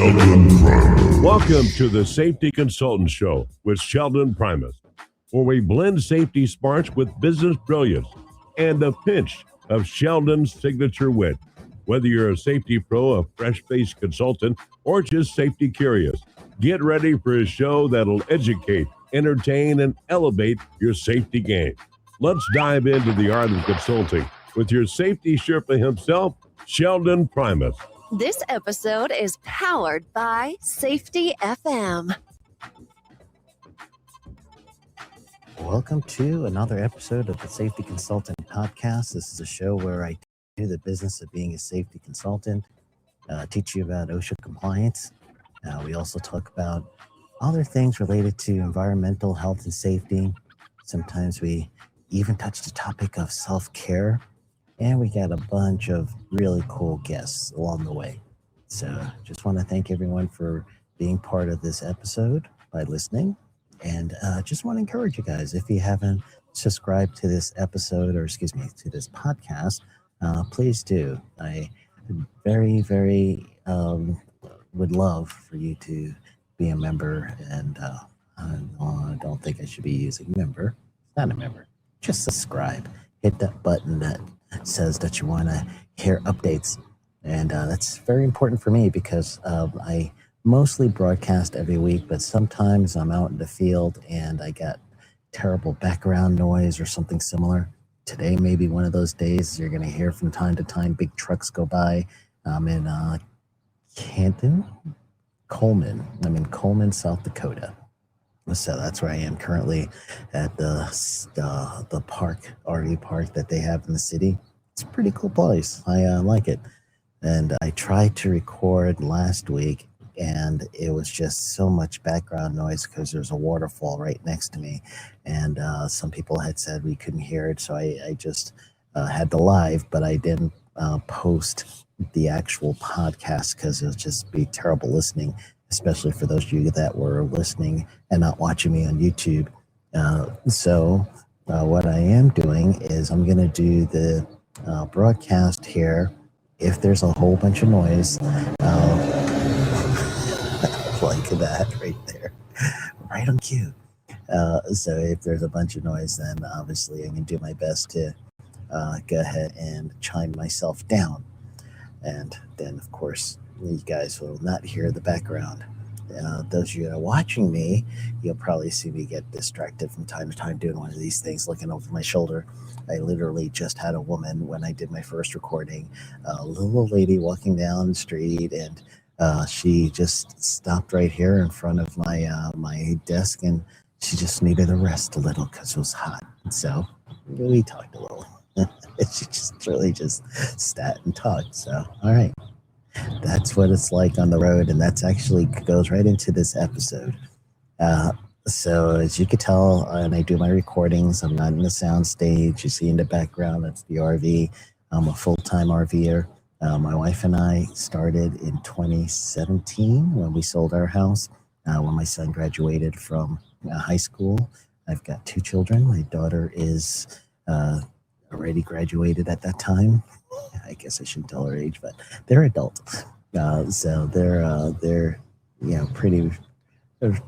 Sheldon Primus. Welcome to the Safety Consultant Show with Sheldon Primus, where we blend safety smarts with business brilliance and a pinch of Sheldon's signature wit. Whether you're a safety pro, a fresh-faced consultant, or just safety curious, get ready for a show that'll educate, entertain, and elevate your safety game. Let's dive into the art of consulting with your safety Sherpa himself, Sheldon Primus. This episode is powered by Safety FM. Welcome to another episode of the Safety Consultant Podcast. This is a show where I do the business of being a safety consultant, teach you about OSHA compliance. We also talk about other things related to environmental health and safety. Sometimes we even touch the topic of self-care. And we got a bunch of really cool guests along the way. So just want to thank everyone for being part of this episode by listening. And just want to encourage you guys, if you haven't subscribed to this episode, or excuse me, to this podcast, please do. I very would love for you to be a member. And I don't think I should be using member. Not a member. Just subscribe. Hit that button that says that you want to hear updates, and that's very important for me because I mostly broadcast every week, but sometimes I'm out in the field and I got terrible background noise or something similar. Today may be one of those days. You're going to hear from time to time big trucks go by. I'm in Coleman, South Dakota. So that's where I am currently at the park, RV park that they have in the city. It's a pretty cool place. I like it. And I tried to record last week, and it was just so much background noise because there's a waterfall right next to me. And some people had said we couldn't hear it, so I just had the live, but I didn't post the actual podcast because it would just be terrible listening, especially for those of you that were listening and not watching me on YouTube. So what I am doing is I'm going to do the broadcast here. If there's a whole bunch of noise, like that right there, right on cue. So if there's a bunch of noise, then obviously I'm going to do my best to go ahead and chime myself down. And then, of course, you guys will not hear the background. Those of you that are watching me, you'll probably see me get distracted from time to time doing one of these things, looking over my shoulder. I literally just had a woman, when I did my first recording, a little lady walking down the street, and she just stopped right here in front of my desk, and she just needed to rest a little because it was hot. So we talked a little. She just really just sat and talked. So, all right. That's what it's like on the road, and that's actually goes right into this episode. So as you can tell, when I do my recordings, I'm not in the sound stage. You see in the background, that's the RV. I'm a full-time RVer. My wife and I started in 2017 when we sold our house, when my son graduated from high school. I've got 2 children. My daughter is already graduated at that time. I guess I shouldn't tell her age, but they're adults. So they're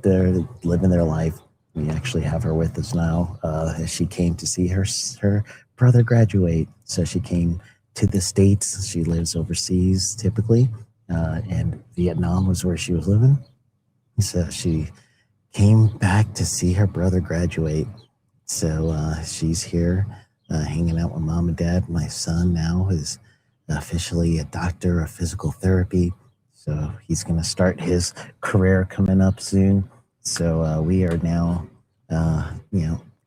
they're living their life. We actually have her with us now. She came to see her brother graduate. So she came to the States. She lives overseas typically, and Vietnam was where she was living. So she came back to see her brother graduate. So she's here hanging out with mom and dad. My son now is officially a doctor of physical therapy. So he's going to start his career coming up soon. So we are now,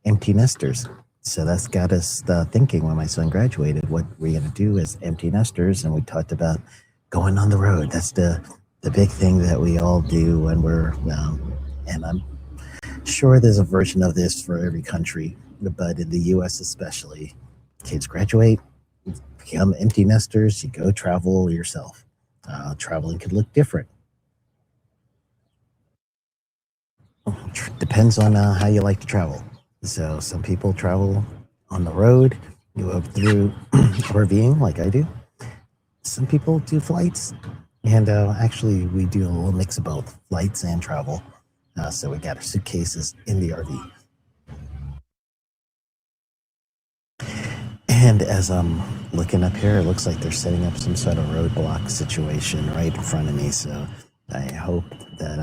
empty nesters. So that's got us thinking when my son graduated, what we're going to do as empty nesters. And we talked about going on the road. That's the big thing that we all do when we're, and I'm sure there's a version of this for every country, but in the U.S. especially, kids graduate, become empty nesters, you go travel yourself. Traveling could look different. Depends on how you like to travel. So some people travel on the road, go up through RVing like I do. Some people do flights. And actually, we do a little mix of both flights and travel. So we got our suitcases in the RV. And as I'm looking up here, it looks like they're setting up some sort of roadblock situation right in front of me. So I hope that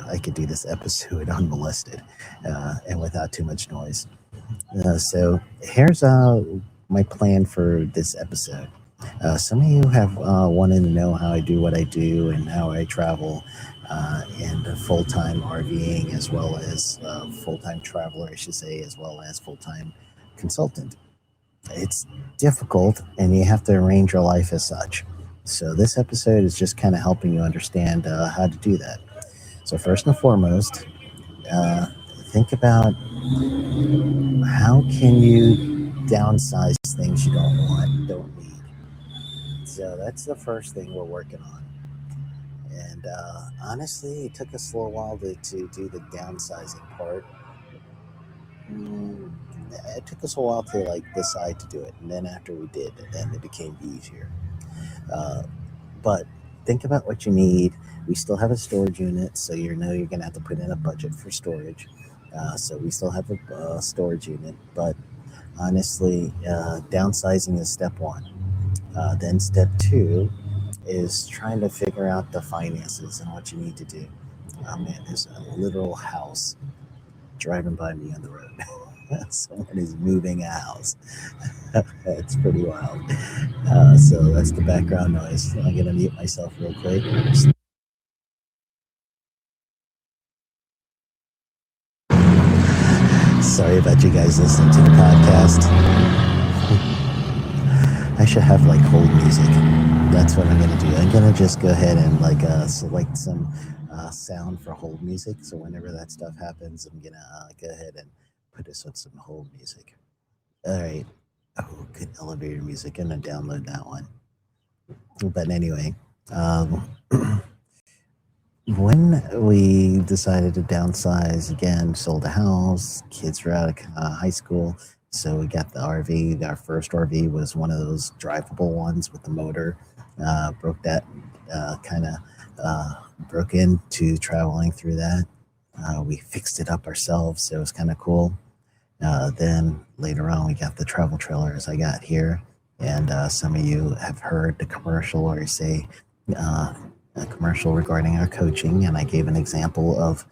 I could do this episode unmolested and without too much noise. So here's my plan for this episode. Some of you have wanted to know how I do what I do and how I travel and full-time RVing as well as full-time traveler, I should say, as well as full-time consultant. It's difficult and you have to arrange your life as such. So this episode is just kind of helping you understand how to do that. So first and foremost, think about how can you downsize things you don't want, don't need. So that's the first thing we're working on. And honestly, it took us a little while to do the downsizing part. It took us a while to decide to do it, and then after we did, then it became easier. But think about what you need. We still have a storage unit, so you're going to have to put in a budget for storage. So we still have a storage unit, but honestly, downsizing is step one. Then step two is trying to figure out the finances and what you need to do. Oh man, there's a literal house driving by me on the road. Someone is moving a house. It's pretty wild. So that's the background noise. I'm going to mute myself real quick. Sorry about you guys listening to the podcast. I should have hold music. That's what I'm going to do. I'm going to just go ahead and select some sound for hold music. So whenever that stuff happens, I'm going to go ahead and put us on some hold music. All right. Oh, good elevator music. I'm going to download that one. But anyway, when we decided to downsize again, sold a house, kids were out of high school. So we got the RV. Our first RV was one of those drivable ones with the motor. Broke into traveling through that. We fixed it up ourselves, so it was kind of cool. Then later on, we got the travel trailer as I got here. And some of you have heard the commercial or say a commercial regarding our coaching. And I gave an example of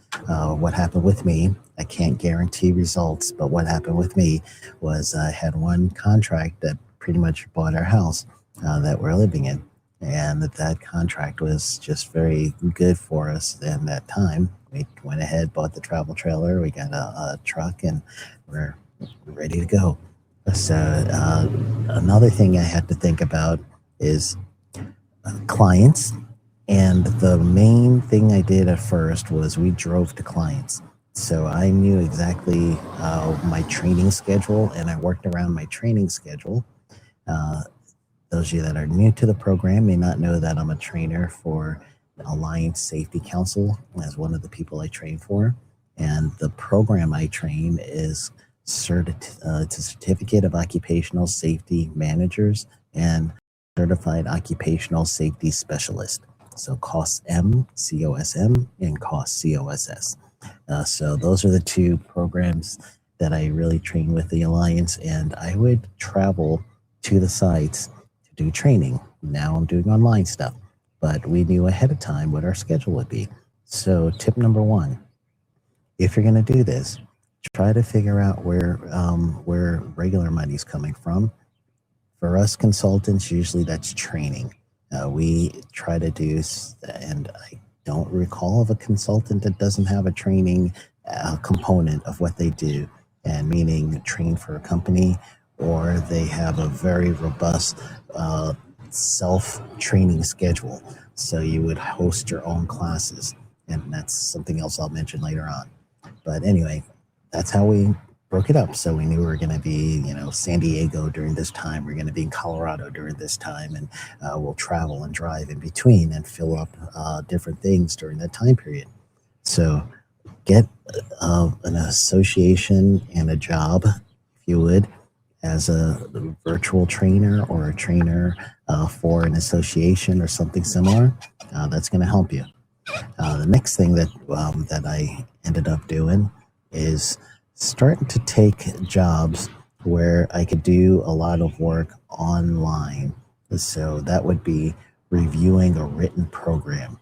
what happened with me. I can't guarantee results, but what happened with me was I had one contract that pretty much bought our house that we're living in. And that contract was just very good for us in that time. We went ahead, bought the travel trailer, we got a truck, and we're ready to go. So another thing I had to think about is clients. And the main thing I did at first was we drove to clients. So I knew exactly my training schedule, and I worked around my training schedule. Those of you that are new to the program may not know that I'm a trainer for Alliance Safety Council as one of the people I train for. And the program I train is it's a Certificate of Occupational Safety Managers and Certified Occupational Safety Specialist. So COSM, COSM, and COS, COSS. So those are the two programs that I really train with the Alliance, and I would travel to the sites to do training. Now I'm doing online stuff, but we knew ahead of time what our schedule would be. So tip number one, if you're going to do this, try to figure out where regular money's coming from. For us consultants, usually that's training. We try to do, and I don't recall of a consultant that doesn't have a training component of what they do, and meaning train for a company, or they have a very robust self-training schedule. So you would host your own classes, and that's something else I'll mention later on. But anyway, that's how we broke it up. So we knew we were going to be, San Diego during this time. We're going to be in Colorado during this time, and we'll travel and drive in between and fill up different things during that time period. So get an association and a job, if you would, as a virtual trainer or a trainer for an association or something similar, that's going to help you. The next thing that I ended up doing is starting to take jobs where I could do a lot of work online. So that would be reviewing a written program.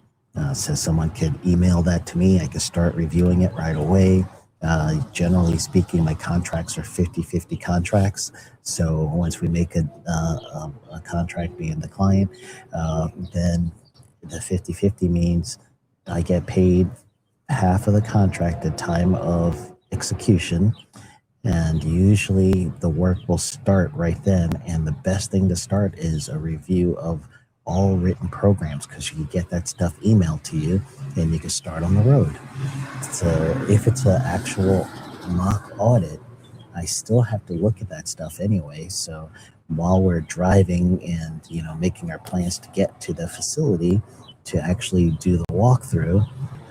So someone could email that to me. I could start reviewing it right away. Generally speaking, my contracts are 50-50 contracts. So once we make a contract being the client, then the 50-50 means I get paid half of the contract at time of execution. And usually the work will start right then. And the best thing to start is a review of all written programs, because you can get that stuff emailed to you and you can start on the road. So if it's an actual mock audit, I still have to look at that stuff anyway. So while we're driving and making our plans to get to the facility to actually do the walkthrough,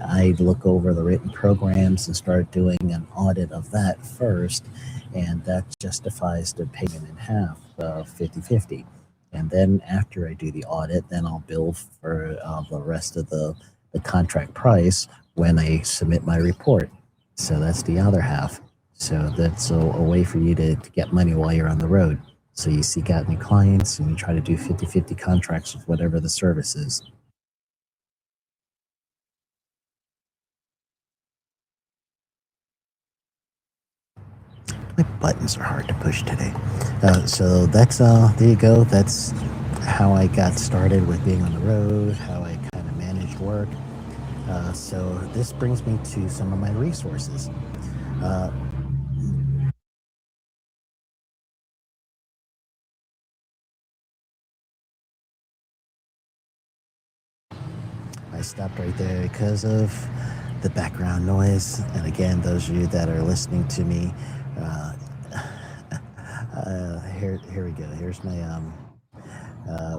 I'd look over the written programs and start doing an audit of that first, and that justifies the payment in half, 50-50. And then after I do the audit, then I'll bill for the rest of the contract price when I submit my report. So that's the other half. So that's a way for you to get money while you're on the road. So you seek out new clients and you try to do 50-50 contracts with whatever the service is. My buttons are hard to push today. So that's there you go. That's how I got started with being on the road, how I kind of managed work. So this brings me to some of my resources. I stopped right there because of the background noise. And again, those of you that are listening to me, here we go. Here's my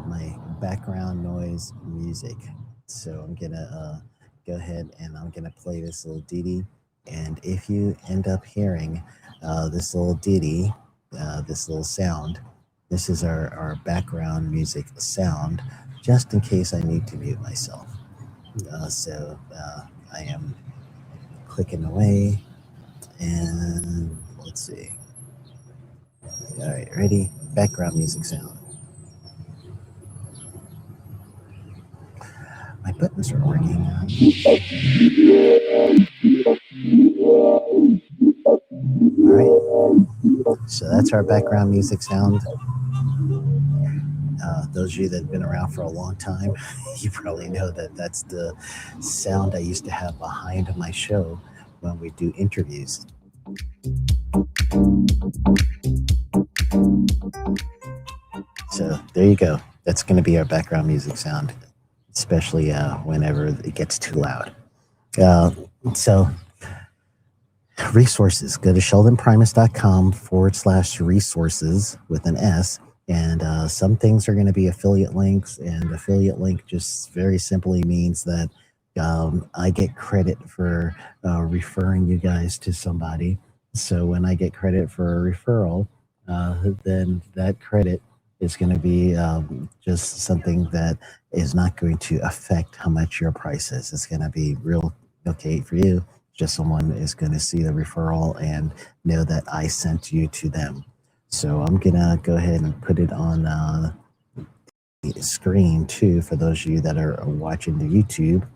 my background noise music. So I'm gonna go ahead and I'm gonna play this little ditty. And if you end up hearing this little ditty, this little sound, this is our background music sound, just in case I need to mute myself. So I am clicking away, and let's see. All right, ready? Background music sound. My buttons are working. All right, so that's our background music sound. Those of you that have been around for a long time, you probably know that that's the sound I used to have behind my show when we do interviews. So there you go. That's going to be our background music sound, especially whenever it gets too loud. So resources, go to sheldonprimus.com/resources with an S. And some things are going to be affiliate links, and affiliate link just very simply means that I get credit for referring you guys to somebody. So when I get credit for a referral, then that credit is going to be just something that is not going to affect how much your price is. It's going to be real okay for you. Just someone is going to see the referral and know that I sent you to them. So I'm going to go ahead and put it on the screen too for those of you that are watching the YouTube,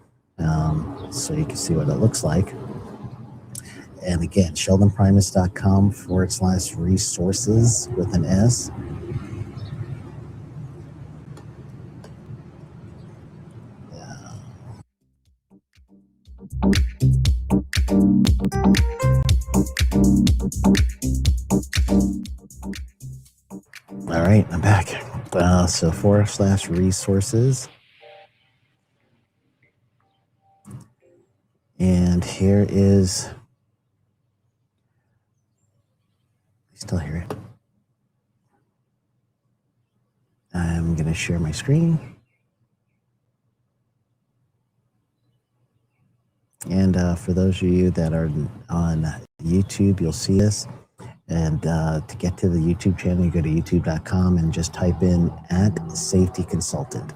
so you can see what it looks like. And again, sheldonprimus.com/resources with an S. All right, I'm back. So /resources. And here is, I still hear it. I'm going to share my screen. And for those of you that are on YouTube, you'll see this. And to get to the YouTube channel, you go to youtube.com and just type in @safety-consultant.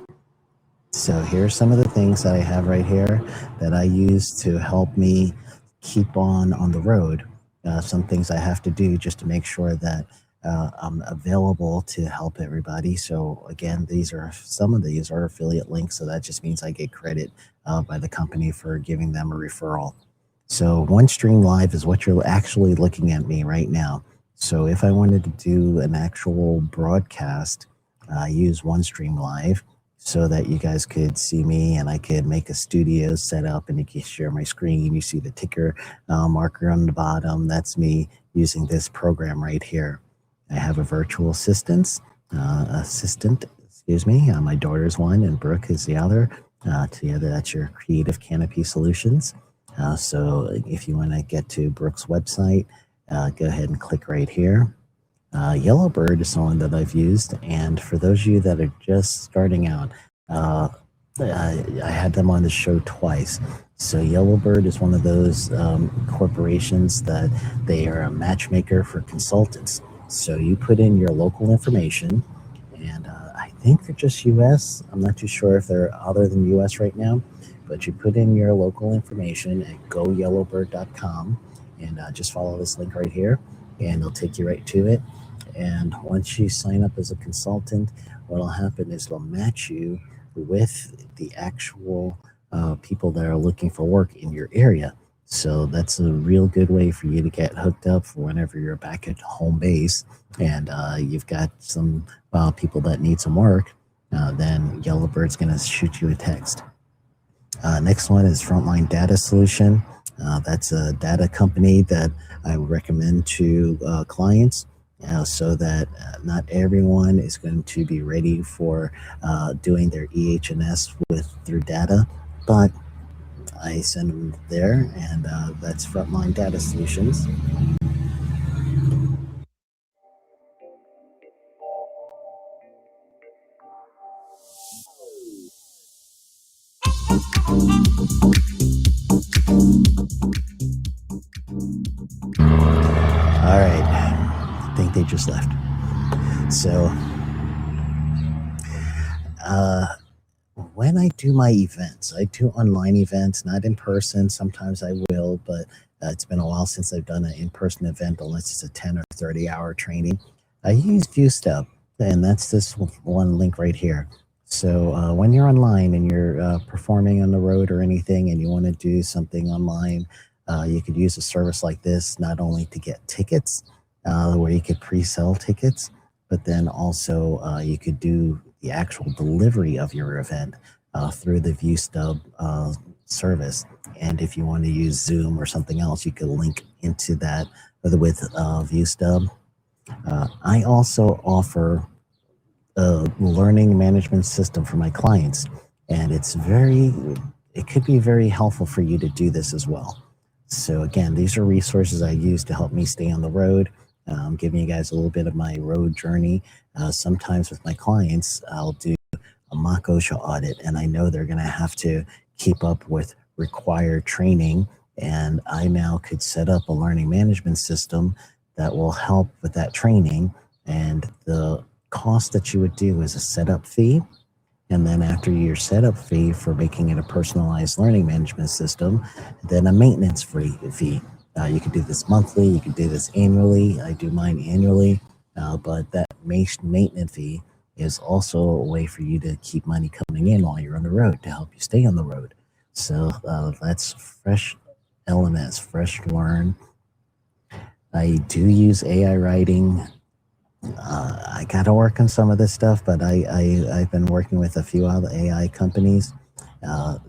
So here's some of the things that I have right here that I use to help me keep on the road. Some things I have to do just to make sure that I'm available to help everybody. So again, some of these are affiliate links, so that just means I get credit by the company for giving them a referral. So OneStream Live is what you're actually looking at me right now. So if I wanted to do an actual broadcast, I use OneStream Live so that you guys could see me, and I could make a studio set up and you can share my screen. You see the ticker marker on the bottom. That's me using this program right here. I have a virtual assistant, my daughter's one and Brooke is the other. Together, that's your Creative Canopy Solutions. So if you want to get to Brooke's website, go ahead and click right here. Yellowbird is someone that I've used, and for those of you that are just starting out, I had them on the show twice. So Yellowbird is one of those corporations that they are a matchmaker for consultants. So you put in your local information, and I think they're just US. I'm not too sure if they're other than US right now, but you put in your local information at goyellowbird.com, and just follow this link right here, and it'll take you right to it. And once you sign up as a consultant, what will happen is it'll match you with the actual people that are looking for work in your area. So that's a real good way for you to get hooked up for whenever you're back at home base and you've got some people that need some work. Then Yellowbird's going to shoot you a text. Next one is Frontline Data Solution. That's a data company that I would recommend to clients. So that not everyone is going to be ready for doing their EH&S through data, but I send them there, and that's Frontline Data Solutions. All right, I think they just left. So when I do my events, I do online events, not in person. Sometimes I will, but it's been a while since I've done an in-person event, unless it's a 10 or 30-hour training. I use ViewStub, and that's this one link right here. So when you're online and you're performing on the road or anything, and you want to do something online, you could use a service like this, not only to get tickets, where you could pre-sell tickets, but then also you could do the actual delivery of your event through the ViewStub service. And if you want to use Zoom or something else, you could link into that with ViewStub. I also offer a learning management system for my clients, and it could be very helpful for you to do this as well. So again, these are resources I use to help me stay on the road. I'm giving you guys a little bit of my road journey. Sometimes with my clients, I'll do a mock OSHA audit, and I know they're going to have to keep up with required training, and I now could set up a learning management system that will help with that training. And the cost that you would do is a setup fee, and then after your setup fee for making it a personalized learning management system, then a maintenance fee. You could do this monthly, you could do this annually. I do mine annually, but that maintenance fee is also a way for you to keep money coming in while you're on the road to help you stay on the road. So that's Fresh LMS, Fresh Learn. I do use AI writing. I got to work on some of this stuff, but I've been working with a few other AI companies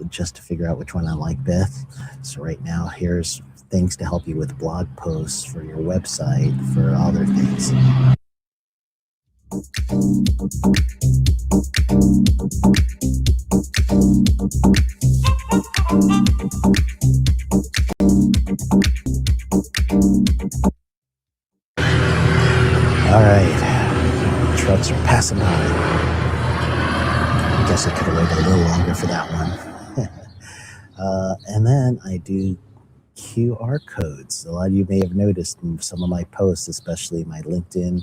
just to figure out which one I like best. So right now, here's things to help you with blog posts for your website, for other things. All right, trucks are passing by. I guess I could have waited a little longer for that one. And then I do QR codes. A lot of you may have noticed in some of my posts, especially my LinkedIn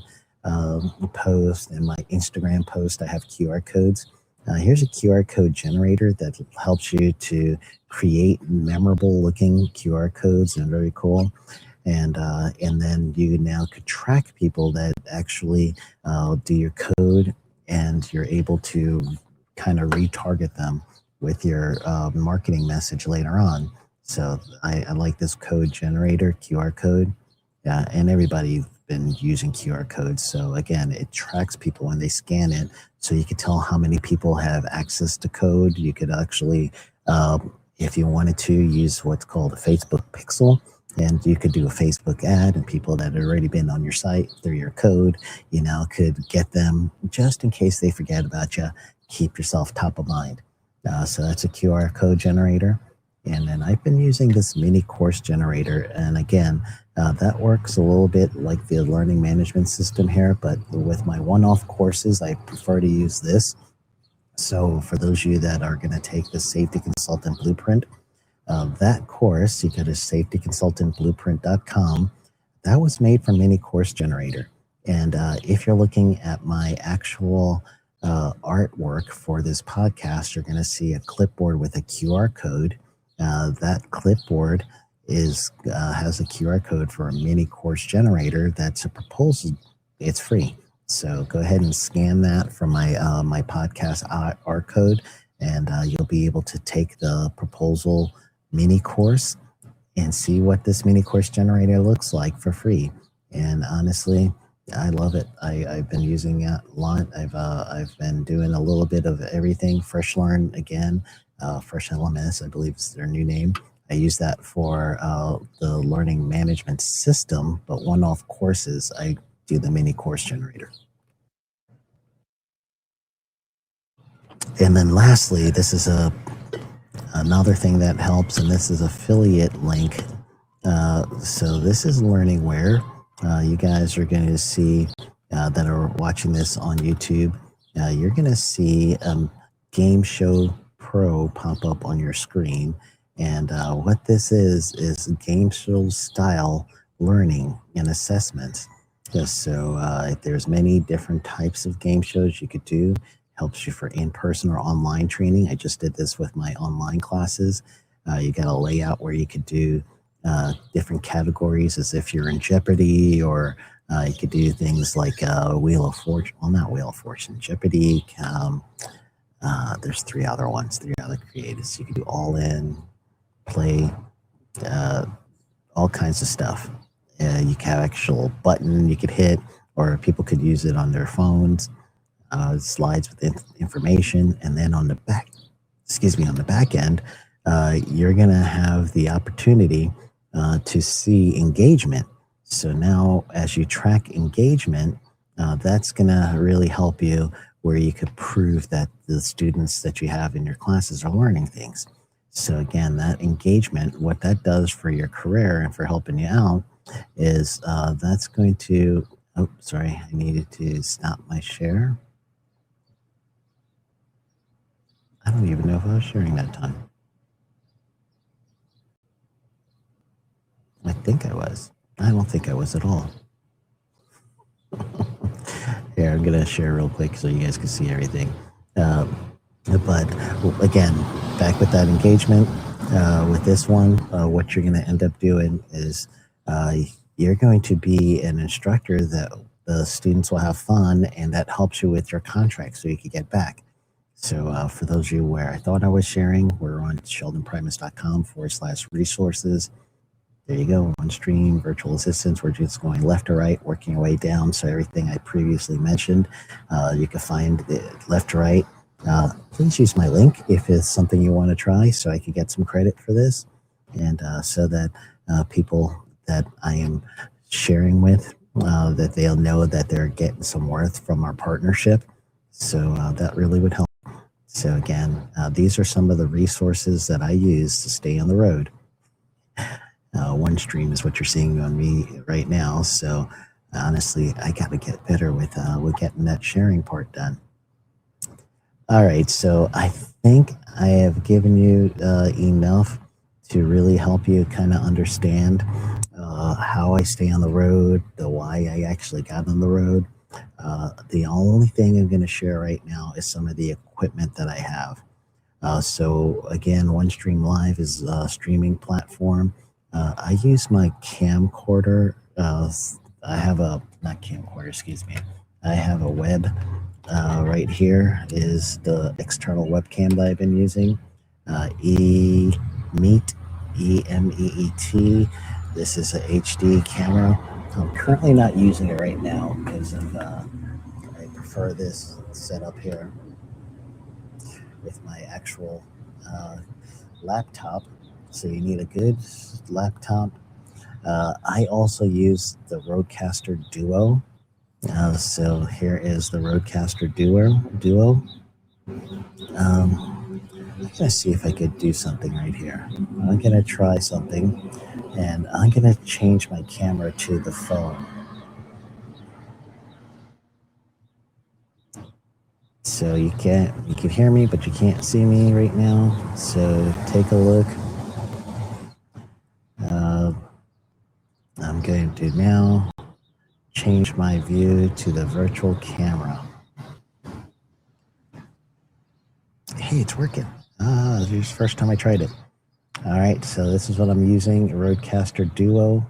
post and my Instagram post, I have QR codes. Here's a QR code generator that helps you to create memorable looking QR codes, and very cool. And then you now could track people that actually do your code, and you're able to kind of retarget them with your marketing message later on. So I like this code generator, QR code. Yeah, and everybody's been using QR codes. So again, it tracks people when they scan it. So you could tell how many people have access to code. You could actually, if you wanted to, use what's called a Facebook pixel. And you could do a Facebook ad, and people that had already been on your site through your code, could get them just in case they forget about you. Keep yourself top of mind. So that's a QR code generator. And then I've been using this mini course generator. And again, that works a little bit like the learning management system here, but with my one-off courses, I prefer to use this. So for those of you that are going to take the Safety Consultant Blueprint, that course, you go to safetyconsultantblueprint.com. That was made from Mini Course Generator. And if you're looking at my actual artwork for this podcast, you're going to see a clipboard with a QR code. That clipboard has a QR code for a Mini Course Generator. That's a proposal. It's free. So go ahead and scan that from my my podcast art code, and you'll be able to take the proposal mini course and see what this mini course generator looks like for free. And honestly, I love it. I've been using it a lot. I've been doing a little bit of everything. Fresh Learn again, Fresh LMS, I believe is their new name. I use that for the learning management system, but one-off courses, I do the mini course generator. And then lastly, this is another thing that helps, and this is affiliate link. So this is Learningware. You guys are going to see that are watching this on YouTube. You're going to see Game Show Pro pop up on your screen. And what this is game show style learning and assessment. So there's many different types of game shows you could do. Helps you for in-person or online training. I just did this with my online classes. You got a layout where you could do different categories as if you're in Jeopardy, or you could do things like Wheel of Fortune. Well, not Wheel of Fortune, Jeopardy. There's three other creators. You could do All In, Play, all kinds of stuff. You can have actual button you could hit, or people could use it on their phones. Slides with information, and then on the back end, you're going to have the opportunity to see engagement. So now, as you track engagement, that's going to really help you, where you could prove that the students that you have in your classes are learning things. So again, that engagement, what that does for your career and for helping you out is that's going to. Oh, sorry, I needed to stop my share. I don't even know if I was sharing that time. I think I was. I don't think I was at all. Here, I'm going to share real quick so you guys can see everything. But again, back with that engagement, with this one, what you're going to end up doing is you're going to be an instructor that the students will have fun, and that helps you with your contract so you can get back. So for those of you where I thought I was sharing, we're on sheldonprimus.com/resources. There you go, on stream, virtual assistants. We're just going left to right, working our way down. So everything I previously mentioned, you can find it left to right. Please use my link if it's something you want to try, so I can get some credit for this. And so that people that I am sharing with, that they'll know that they're getting some worth from our partnership. So that really would help. So again, these are some of the resources that I use to stay on the road. One stream is what you're seeing on me right now. So honestly, I got to get better with getting that sharing part done. All right, so I think I have given you enough to really help you kind of understand how I stay on the road, the why I actually got on the road. The only thing I'm going to share right now is some of the equipment that I have. So again, OneStream Live is a streaming platform. I use my camcorder. I have a, not camcorder, excuse me. I have a web right here is the external webcam that I've been using. eMeet, E-M-E-E-T. This is a HD camera. I'm currently not using it right now because of, I prefer this setup here with my actual laptop. So you need a good laptop. I also use the Rodecaster Duo. So here is the Rodecaster Duo. I'm gonna see if I could do something right here. I'm gonna try something, and I'm gonna change my camera to the phone. So you can hear me, but you can't see me right now. So take a look. I'm going to now change my view to the virtual camera. Hey, it's working. This is the first time I tried it. All right, so this is what I'm using, a Rodecaster Duo.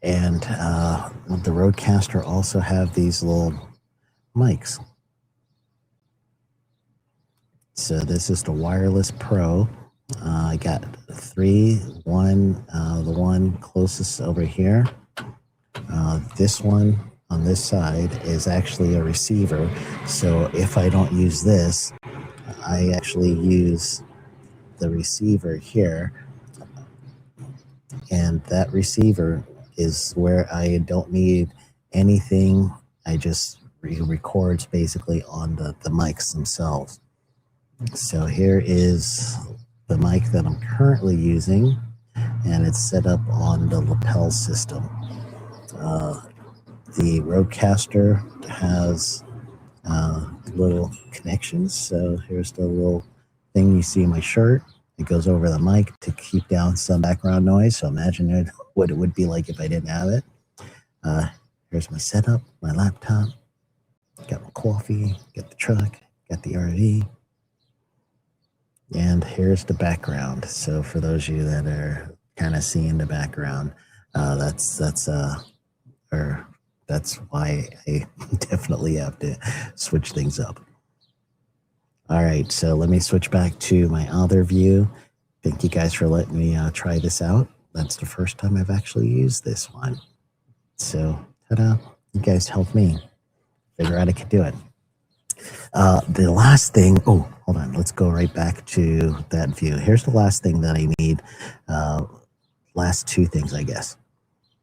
And the Rodecaster also have these little mics. So this is the Wireless Pro. I got three. The one closest over here. This one on this side is actually a receiver. So if I don't use this, I actually use the receiver here. And that receiver is where I don't need anything. I just records basically on the mics themselves. So here is the mic that I'm currently using, and it's set up on the lapel system. The Rodecaster has little connections. So here's the little thing you see in my shirt. It goes over the mic to keep down some background noise. So imagine what it would be like if I didn't have it. Here's my setup, my laptop. Got my coffee, got the truck, got the RV. And here's the background. So for those of you that are kind of seeing the background, that's why I definitely have to switch things up. All right, so let me switch back to my other view. Thank you guys for letting me try this out. That's the first time I've actually used this one. So, ta-da, you guys helped me figure out I could do it. The last thing, oh, hold on, let's go right back to that view. Here's the last thing that I need. Last two things, I guess.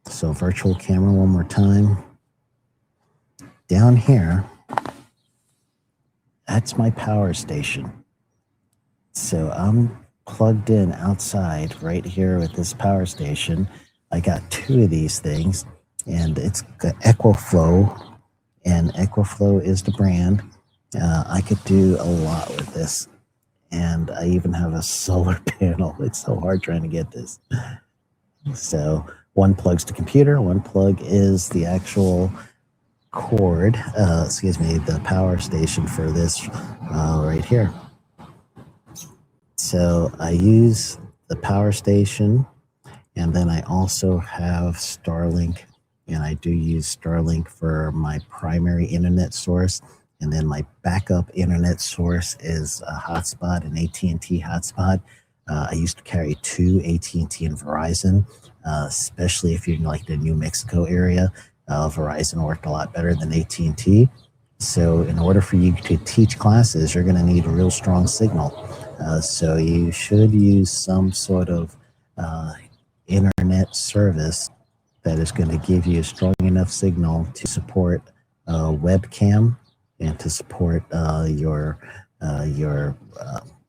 So virtual camera one more time. Down here, that's my power station. So I'm plugged in outside right here with this power station. I got two of these things, and it's got EquiFlow, and EquiFlow is the brand. I could do a lot with this, and I even have a solar panel. It's so hard trying to get this. So one plugs to computer, one plug is the actual cord, the power station for this right here. So I use the power station, and then I also have Starlink, and I do use Starlink for my primary internet source. And then my backup internet source is a hotspot, an AT&T hotspot. I used to carry two, AT&T and Verizon, especially if you're in like the New Mexico area. Verizon worked a lot better than AT&T. So in order for you to teach classes, you're going to need a real strong signal. So you should use some sort of internet service that is going to give you a strong enough signal to support webcam and to support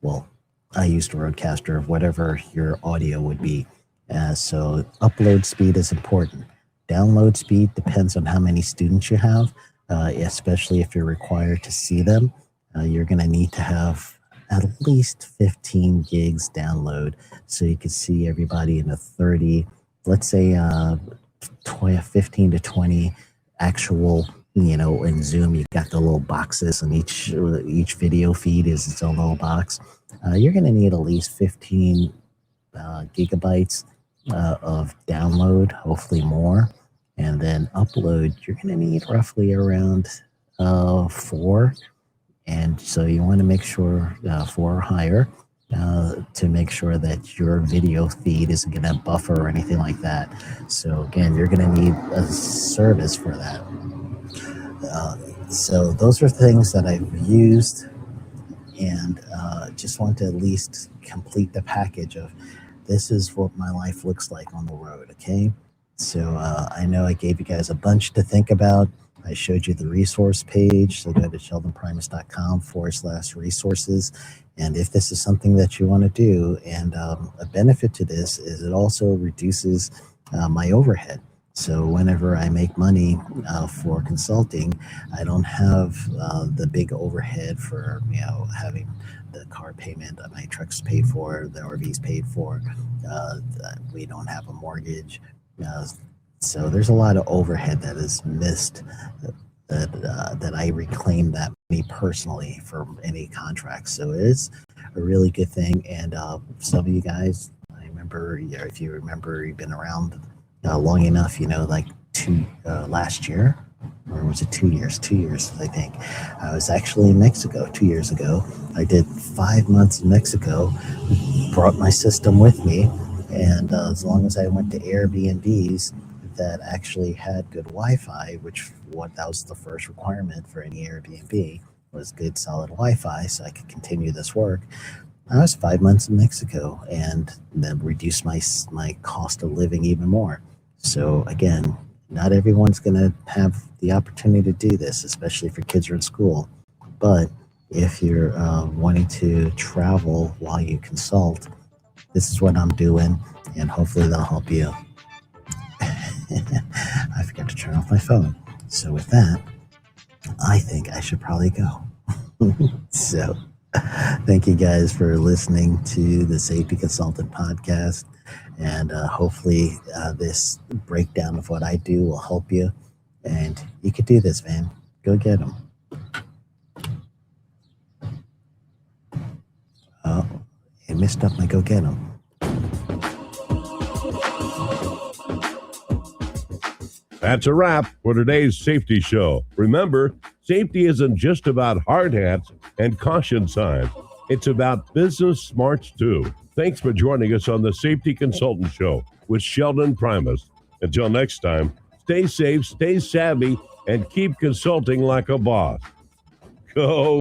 well, I used a Rodecaster, whatever your audio would be. So upload speed is important. Download speed depends on how many students you have, especially if you're required to see them. You're going to need to have at least 15 gigs download, so you can see everybody in a 30, let's say 15 to 20 actual, in Zoom, you got the little boxes, and each video feed is its own little box. You're going to need at least 15 gigabytes of download, hopefully more. And then upload, you're going to need roughly around 4. And so you want to make sure 4 or higher to make sure that your video feed isn't going to buffer or anything like that. So again, you're going to need a service for that. So those are things that I've used, and just want to at least complete the package of this is what my life looks like on the road. Okay. So I know I gave you guys a bunch to think about. I showed you the resource page. So go to sheldonprimus.com/resources. And if this is something that you want to do, and a benefit to this is it also reduces my overhead. So whenever I make money for consulting, I don't have the big overhead for, having the car payment, my truck's paid for, the RV's paid for. We don't have a mortgage. So there's a lot of overhead that is missed that I reclaim that money personally for any contracts. So it's a really good thing. And some of you guys, I remember, if you remember, you've been around long enough, like last year, or was it 2 years? 2 years, I think. I was actually in Mexico 2 years ago. I did 5 months in Mexico, brought my system with me, and as long as I went to Airbnbs that actually had good Wi-Fi, that was the first requirement for any Airbnb, was good solid Wi-Fi, so I could continue this work. I was 5 months in Mexico, and then reduced my cost of living even more. So again, not everyone's going to have the opportunity to do this, especially if your kids are in school. But if you're wanting to travel while you consult, this is what I'm doing, and hopefully they'll help you. I forgot to turn off my phone. So with that, I think I should probably go. So thank you guys for listening to the Safety Consultant podcast. And hopefully this breakdown of what I do will help you. And you could do this, man. Go get them. Oh, I messed up my go get them. That's a wrap for today's safety show. Remember, safety isn't just about hard hats and caution signs. It's about business smarts too. Thanks for joining us on the Safety Consultant Show with Sheldon Primus. Until next time, stay safe, stay savvy, and keep consulting like a boss. Go.